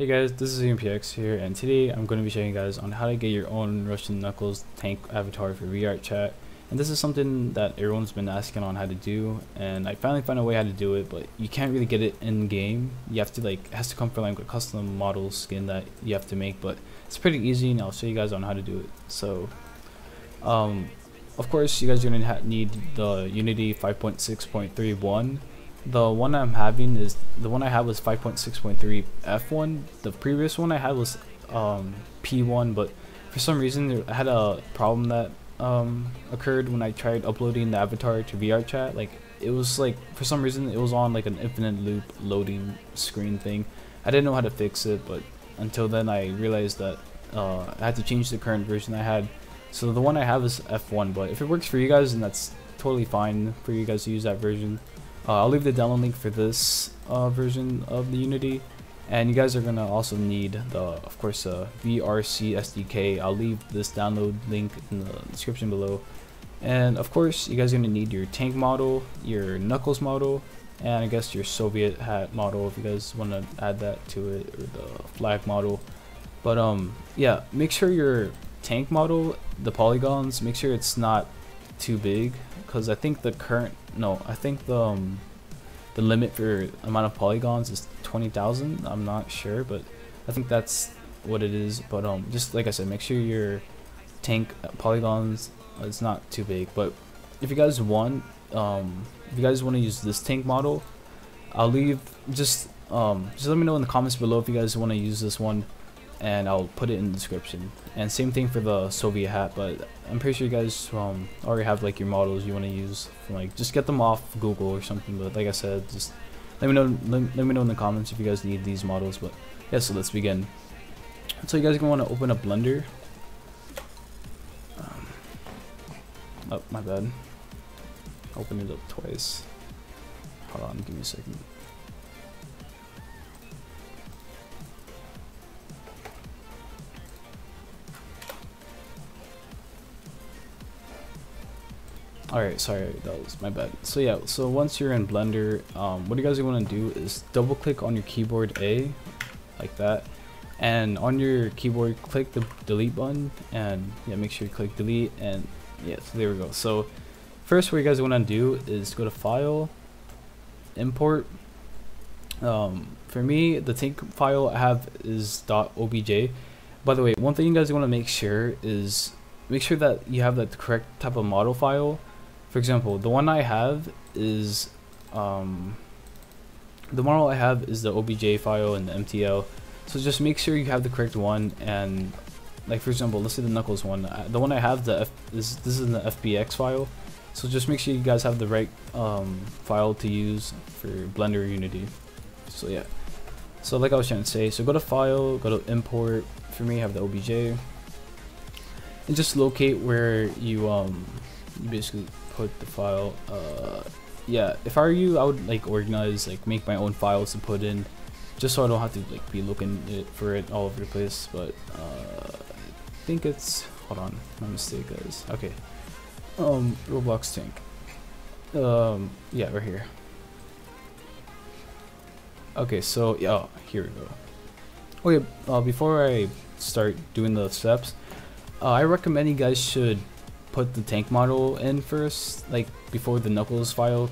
Hey guys, this is VRCHAT here, and today I'm going to be showing you guys on how to get your own Russian Knuckles tank avatar for VRCHAT. And this is something that everyone's been asking on how to do, and I finally found a way how to do it, but you can't really get it in game. You have to it has to come from like a custom model skin that you have to make, but it's pretty easy, and I'll show you guys on how to do it. So, of course, you guys are going to need the Unity 5.6.31. The one I'm having is the one I have was 5.6.3 F1. The previous one I had was P1, but for some reason I had a problem that occurred when I tried uploading the avatar to VRCHAT. Like, it was like, for some reason it was on like an infinite loop loading screen thing. I didn't know how to fix it, but until then I realized that I had to change the current version I had. So the one I have is F1, but if it works for you guys, then that's totally fine for you guys to use that version. I'll leave the download link for this version of the Unity, and you guys are gonna also need of course, VRC SDK. I'll leave this download link in the description below. And of course, you guys are gonna need your tank model, your Knuckles model, and I guess your Soviet hat model if you guys want to add that to it, or the flag model. But yeah, make sure your tank model, the polygons, make sure it's not too big, because I think the limit for amount of polygons is 20,000. I'm not sure, but I think that's what it is. But just like I said, make sure your tank polygons is not too big. But if you guys want to use this tank model, I'll leave just let me know in the comments below if you guys want to use this one, and I'll put it in the description. And same thing for the Soviet hat, but I'm pretty sure you guys already have like your models you want to use. Like, just get them off Google or something. But like I said, just let me know in the comments if you guys need these models. But yeah, so let's begin. So you guys are gonna want to open up Blender. Oh, my bad. Open it up twice. Hold on, give me a second. Alright, sorry, that was my bad. So yeah, so once you're in Blender, what you guys want to do is double click on your keyboard A, like that, and on your keyboard click the delete button, and yeah, make sure you click delete, and yeah, so there we go. So first, what you guys want to do is go to File, Import. For me, the tank file I have is .obj. By the way, one thing you guys want to make sure that you have the correct type of model file. For example, the one I have is the model I have is the OBJ file and the MTL. So just make sure you have the correct one. And like, for example, let's say the Knuckles one. The one I have, this is in the FBX file. So just make sure you guys have the right file to use for Blender or Unity. So yeah. So like I was trying to say, so go to File, go to Import. For me, I have the OBJ, and just locate where you basically put the file. Yeah, if I were you, I would like organize, like make my own files to put in, just so I don't have to like be looking for it all over the place. But I think it's, hold on, my mistake, guys. Okay, Roblox tank. Yeah, right here. Okay, so yeah, here we go. Okay, before I start doing the steps, I recommend you guys should put the tank model in first, like before the Knuckles file,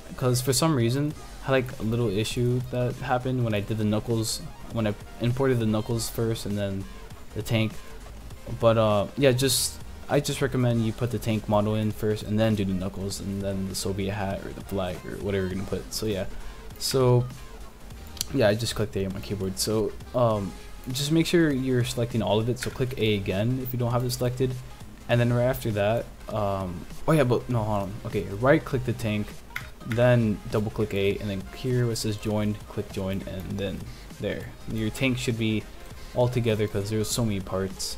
because for some reason I had like a little issue that happened when I did the Knuckles, when I imported the Knuckles first and then the tank. But yeah, I just recommend you put the tank model in first and then do the Knuckles and then the Soviet hat or the flag or whatever you're gonna put. So yeah, I just clicked A on my keyboard. So just make sure you're selecting all of it. So click A again if you don't have it selected, and then right after that, oh yeah, but no, hold on. Okay, right click the tank, then double click A, and then here where it says joined, click join, and then there. Your tank should be all together because there's so many parts.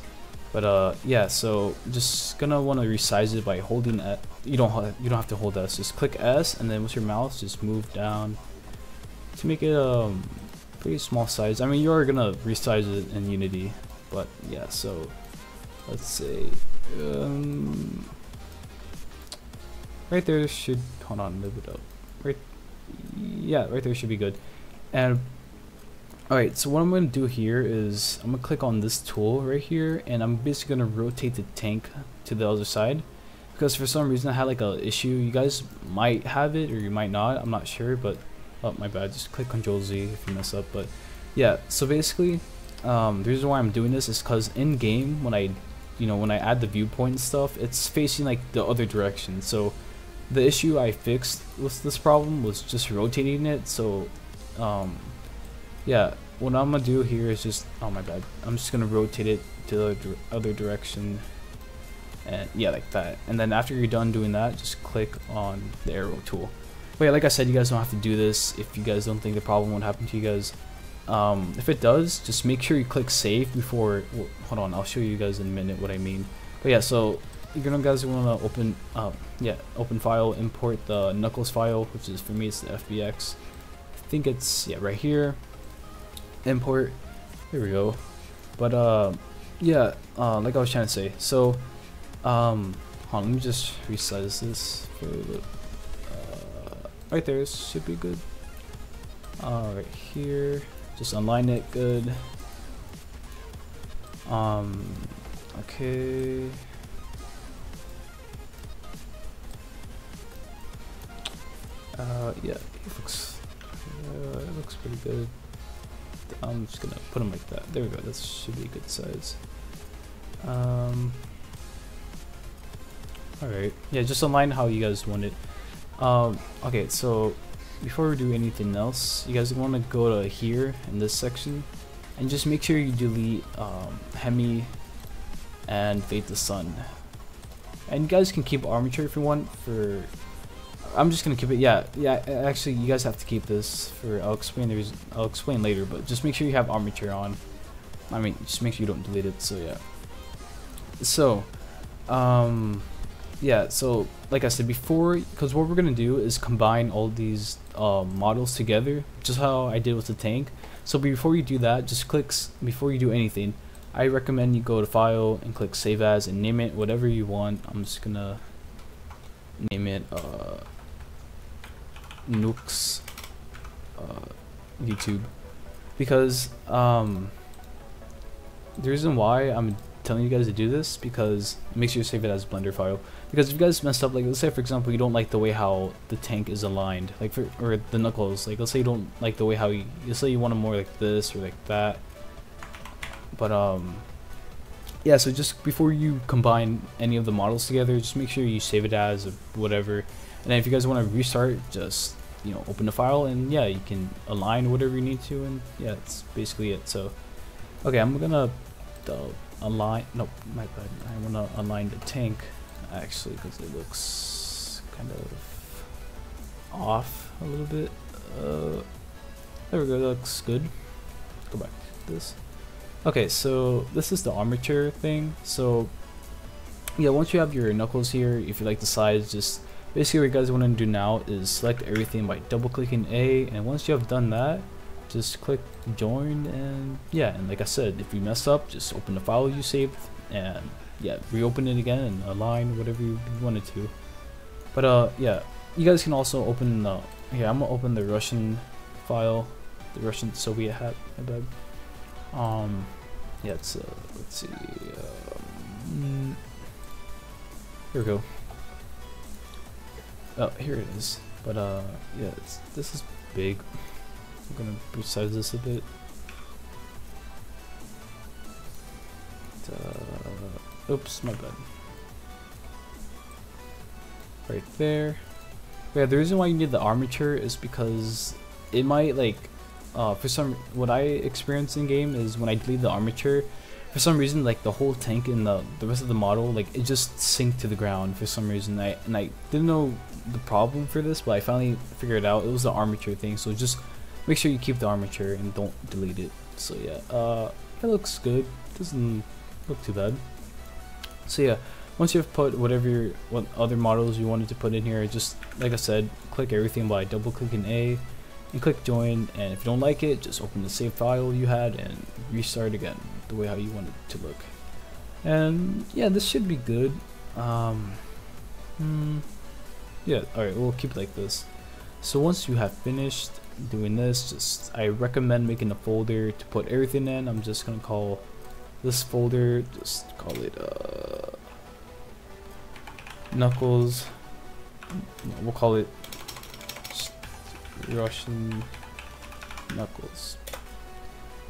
But yeah, so just gonna want to resize it by holding at, you don't have to hold S, just click S, and then with your mouse just move down to make it pretty small size. I mean, you are gonna resize it in Unity, but yeah, so let's say right there should, hold on, move it up, right, yeah, right there should be good. And Alright, so what I'm going to do here is I'm going to click on this tool right here, and I'm basically going to rotate the tank to the other side, because for some reason I had like a issue. You guys might have it or you might not, I'm not sure, but oh my bad, just click Ctrl Z if you mess up. But yeah, so basically the reason why I'm doing this is because in game when I add the viewpoint and stuff, it's facing like the other direction. So the issue I fixed with this problem was just rotating it. So yeah, what I'm gonna do here is just, oh my bad, I'm just gonna rotate it to the other direction, and yeah, like that. And then after you're done doing that, just click on the arrow tool. But yeah, like I said, you guys don't have to do this if you guys don't think the problem won't happen to you guys. If it does, just make sure you click save before, well, hold on, I'll show you guys in a minute what I mean. But yeah, so you're gonna guys want to open open file, import the Knuckles file, which is, for me, it's the FBX. I think it's, yeah, right here, import, there we go. But yeah, like I was trying to say, so hold on, let me just resize this for the right there, should be good. Right here, just align it good. Okay. Yeah, it looks pretty good. I'm just gonna put them like that. There we go. That should be a good size. Alright. Yeah, just align how you guys want it. Okay, so before we do anything else, you guys want to go to here in this section and just make sure you delete Hemi and Fade the Sun. And you guys can keep armature if you want. For I'm just gonna keep it. Yeah, actually, you guys have to keep this for. I'll explain later, but just make sure you have armature on. I mean, just make sure you don't delete it. So yeah. So, yeah. So like I said before, because what we're gonna do is combine all these models together, just how I did with the tank. So before you do that, just before you do anything, I recommend you go to File and click Save As and name it whatever you want. I'm just gonna name it Nukes YouTube, because the reason why I'm telling you guys to do this, because make sure you save it as Blender file. Because if you guys messed up, like let's say for example you don't like the way how the tank is aligned, like or the Knuckles, like let's say you don't like the way how you say you want them more like this or like that. But yeah, so just before you combine any of the models together, just make sure you save it as whatever. And then if you guys want to restart, just open the file, and yeah, you can align whatever you need to, and yeah, that's basically it. So okay, I'm gonna align, no, my bad, I want to align the tank actually, because it looks kind of off a little bit. There we go, that looks good. Go back to this. Okay, so this is the armature thing. So yeah, once you have your Knuckles here, if you like the size, just basically what you guys want to do now is select everything by double clicking A, and once you have done that, just click join. And yeah, and like I said, if you mess up, just open the file you saved and yeah, reopen it again and align whatever you wanted to. But yeah, you guys can also open the, here I'm gonna open the Russian file, the Russian Soviet hat, my bad. Yeah, it's let's see, here we go. Oh, here it is. But yeah, this is big. I'm gonna resize this a bit. Oops, my bad. Right there. Yeah, the reason why you need the armature is because it might like for some, what I experience in game is when I delete the armature, for some reason like the whole tank and the rest of the model, like it just sink to the ground for some reason. I didn't know the problem for this, but I finally figured it out. It was the armature thing. So just make sure you keep the armature and don't delete it. So yeah, it looks good, doesn't look too bad. So yeah, once you've put what other models you wanted to put in here, just like I said, click everything by double clicking A and click join, and if you don't like it, just open the save file you had and restart again the way how you want it to look. And yeah, this should be good. Yeah, alright, we'll keep it like this. So once you have finished, doing this, just I recommend making a folder to put everything in. I'm just gonna call this folder, just call it Knuckles. We'll call it Russian Knuckles.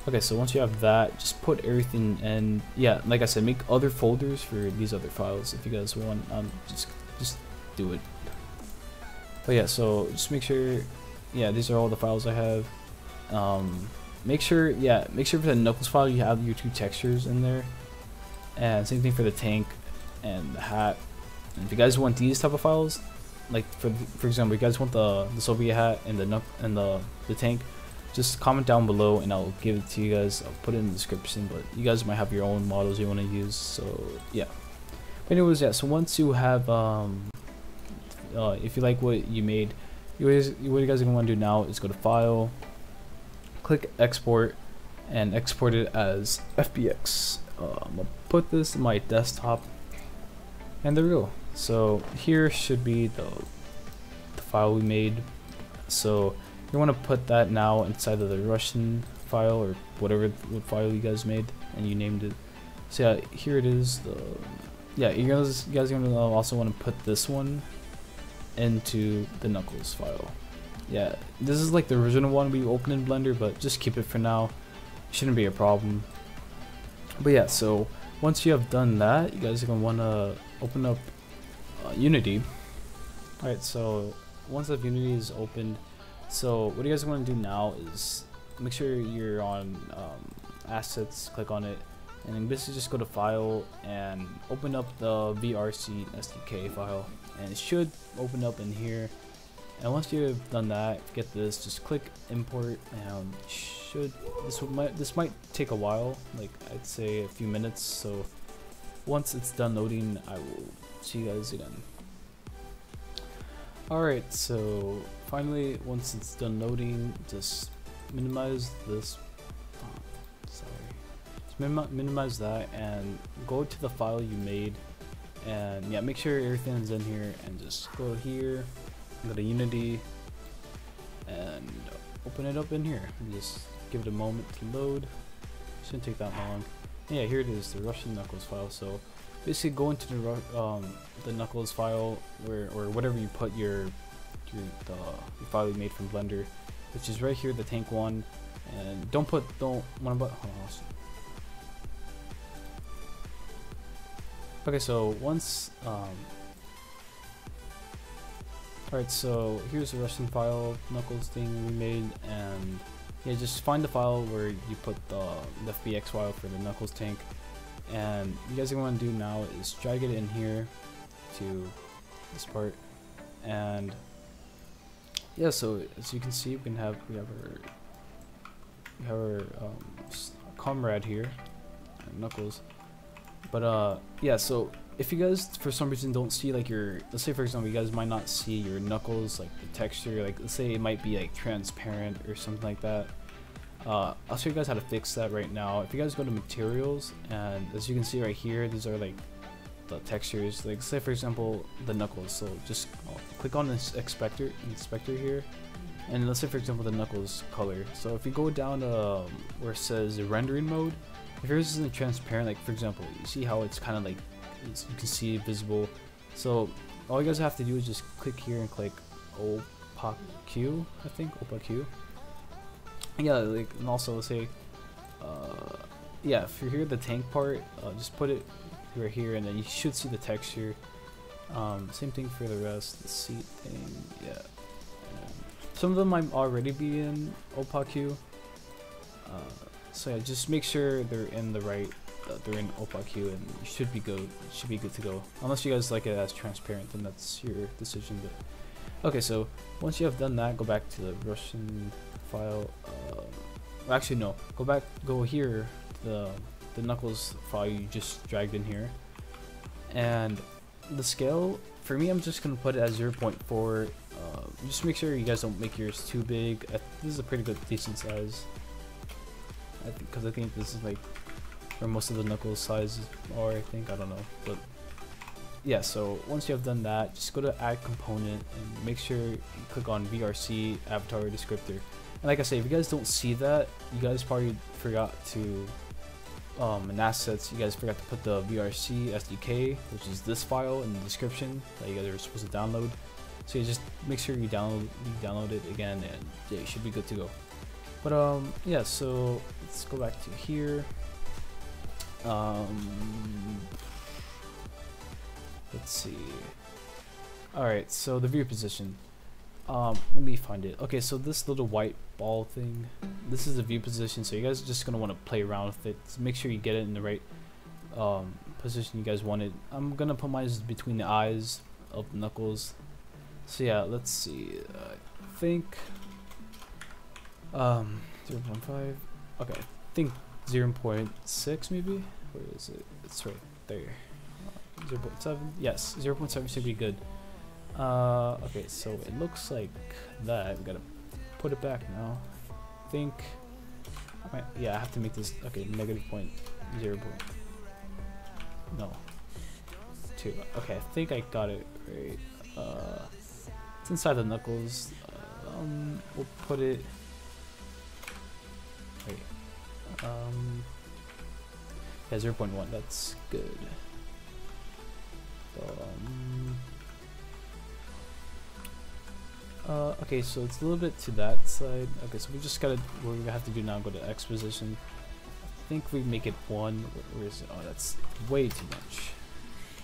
Okay, so once you have that, just put everything in. Yeah, like I said, make other folders for these other files if you guys want. Just do it. But yeah, so just make sure. Yeah, these are all the files I have. Make sure for the Knuckles file you have your 2 textures in there, and same thing for the tank and the hat. And if you guys want these type of files, like for example, you guys want the Soviet hat and the tank, just comment down below and I'll give it to you guys. I'll put it in the description, but you guys might have your own models you want to use. So yeah. But anyways, yeah. So once you have if you like what you made, what you guys are gonna want to do now is go to File, click Export, and export it as FBX. I'm gonna put this in my desktop, and there we go. So here should be the file we made. So you want to put that now inside of the Russian file or what file you guys made and you named it. So yeah, here it is. You guys are gonna also want to put this one into the Knuckles file. Yeah, this is like the original one we opened in Blender, but just keep it for now. Shouldn't be a problem. But yeah, so once you have done that, you guys are gonna want to open up Unity. Alright, so once that Unity is opened, so what you guys want to do now is make sure you're on assets, click on it, and then basically just go to File and open up the VRCHAT SDK file, and it should open up in here. And once you've done that, get this, just click import, and this might take a while, like I'd say a few minutes. So once it's done loading, I will see you guys again. Alright, so finally, once it's done loading, just minimize this. Minimize that and go to the file you made, and yeah, make sure everything's in here, and just go here, go to Unity, and open it up in here. And just give it a moment to load. Shouldn't take that long. And yeah, here it is, the Russian Knuckles file. So basically, go into the Knuckles file or whatever you put your file you made from Blender, which is right here, the tank one. And don't want to put. Okay, so once alright, so here's the Russian file Knuckles thing we made, and yeah, just find the file where you put the FBX file for the Knuckles tank, and you guys want to do now is drag it in here to this part. And yeah, so as you can see, we have our comrade here, Knuckles. But yeah, so if you guys for some reason don't see like let's say for example you guys might not see your Knuckles, like the texture, like let's say it might be like transparent or something like that, I'll show you guys how to fix that right now. If you guys go to materials, and as you can see right here, these are like the textures, like say for example the Knuckles. So just click on this inspector here, and let's say for example the Knuckles color. So if you go down to where it says rendering mode, if yours isn't transparent, like for example, you see how it's kind of like, you can see visible. So all you guys have to do is just click here and click opaque Q, I think, opaque Q. Yeah, like, and also let's say, yeah, if you're here the tank part, just put it right here, and then you should see the texture. Same thing for the rest, the seat thing, yeah. Some of them might already be in opaque Q. So yeah, just make sure they're in the right, they're in opaque Q, and you should be good. Should be good to go. Unless you guys like it as transparent, then that's your decision. But okay, so once you have done that, go back to the Russian file. Actually, no, go here to the Knuckles file you just dragged in here, and the scale for me, I'm just gonna put it at 0.4. Just make sure you guys don't make yours too big. This is a pretty good, decent size. Because I think this is like where most of the Knuckles sizes are, I think, I don't know, but yeah, so once you have done that, just go to add component and make sure you click on VRC avatar descriptor. And like I say, if you guys don't see that, you guys probably forgot to in assets, you guys forgot to put the VRC SDK, which is this file in the description that you guys are supposed to download. So you just make sure you download it again, and yeah, you should be good to go. But yeah, so let's go back to here. Let's see. Alright, so the view position. Let me find it. Okay, so this little white ball thing, this is the view position, so you guys are just gonna want to play around with it. So make sure you get it in the right position you guys want it. I'm gonna put mine between the eyes of Knuckles. So yeah, let's see. I think 0.5. Okay, I think 0.6 maybe. Where is it? It's right there. 0.7. Yes, 0.7 should be good. Okay, so it looks like that. We gotta put it back now. I think. Yeah, I have to make this. Okay, negative point 0. No. 2. Okay, I think I got it right. It's inside the Knuckles. We'll put it. Wait. Yeah, 0.1. That's good. Okay, so it's a little bit to that side. Okay, so we just gotta, what we have to do now, go to X position. I think we make it 1. Where is it? Oh, that's way too much.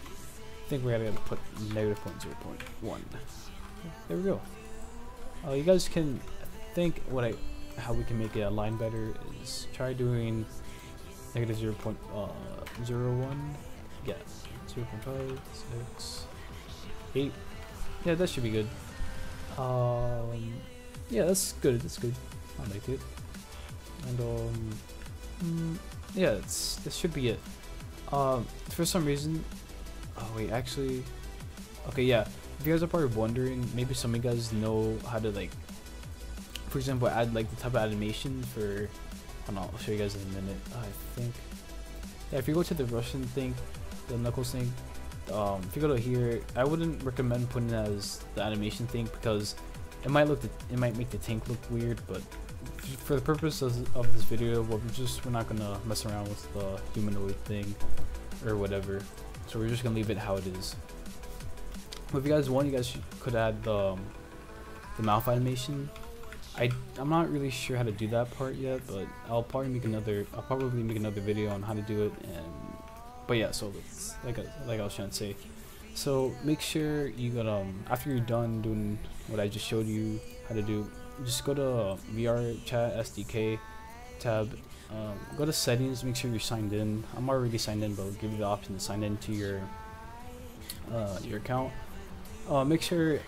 I think we're gonna put negative 0.1. There we go. You guys can, I think how we can make it align better is try doing negative 0.01. Yeah, 0.5, 6, 8. Yeah, that should be good. Yeah, that's good. That's good. I like it. And yeah, this should be it. For some reason, oh wait, actually, okay, yeah. If you guys are probably wondering, maybe some of you guys know how to, like, for example, add like the type of animation for. I don't know. I'll show you guys in a minute. I think. Yeah, if you go to the Russian thing, the Knuckles thing. If you go to here, I wouldn't recommend putting it as the animation thing because it might make the tank look weird. But for the purpose of this video, we're not gonna mess around with the humanoid thing or whatever. So we're just gonna leave it how it is. But if you guys want, you guys could add the mouth animation. I'm not really sure how to do that part yet, but I'll probably make another video on how to do it. But yeah, so it's like I was trying to say. So make sure you got after you're done doing what I just showed you how to do, just go to VRCHAT SDK tab. Go to settings. Make sure you're signed in. I'm already signed in, but I'll give you the option to sign into your account. Make sure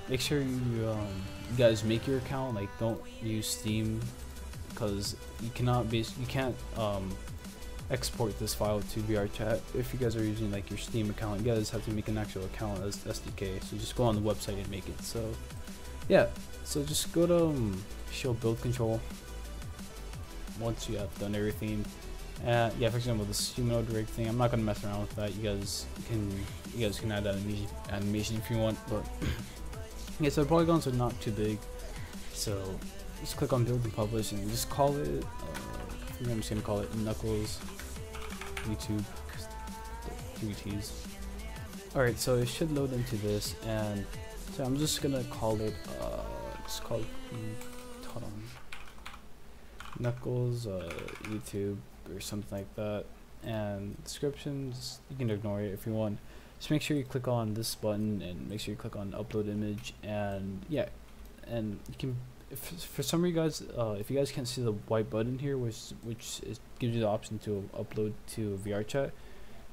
you guys make your account. Like, don't use Steam because you can't export this file to VRCHAT. If you guys are using like your Steam account, you guys have to make an actual account as SDK. So just go on the website and make it. So yeah, so just go to show build control once you have done everything. Yeah, for example, this humanoid rig thing, I'm not gonna mess around with that. You guys can add that animation if you want, but yeah, so the polygons are not too big, so just click on build and publish and just call it I'm just gonna call it Knuckles YouTube 3Ts. Alright, so it should load into this, and so I'm just gonna call it hold on, Knuckles YouTube or something like that. And descriptions, you can ignore it if you want. Just make sure you click on this button and make sure you click on upload image, and yeah, and you can, for some of you guys, if you guys can't see the white button here, which gives you the option to upload to VRCHAT,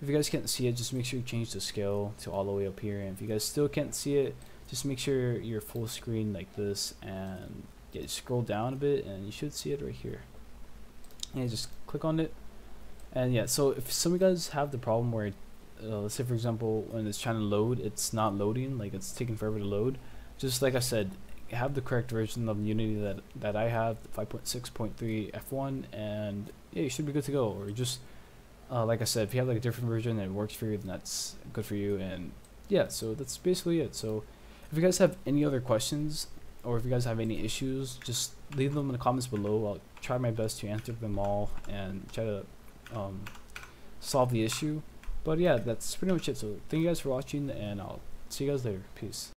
if you guys can't see it, just make sure you change the scale to all the way up here. And if you guys still can't see it, just make sure you're full screen like this, and yeah, scroll down a bit and you should see it right here. And just click on it. And yeah, so if some of you guys have the problem where let's say for example when it's trying to load, it's not loading, like it's taking forever to load, just like I said, have the correct version of Unity that I have, 5.6.3 F1, and yeah, you should be good to go. Or just Like I said, if you have like a different version and it works for you, then that's good for you. And yeah, so that's basically it. So if you guys have any other questions, or if you guys have any issues, just leave them in the comments below. I'll try my best to answer them all and try to solve the issue. But yeah, that's pretty much it. So thank you guys for watching, and I'll see you guys later. Peace.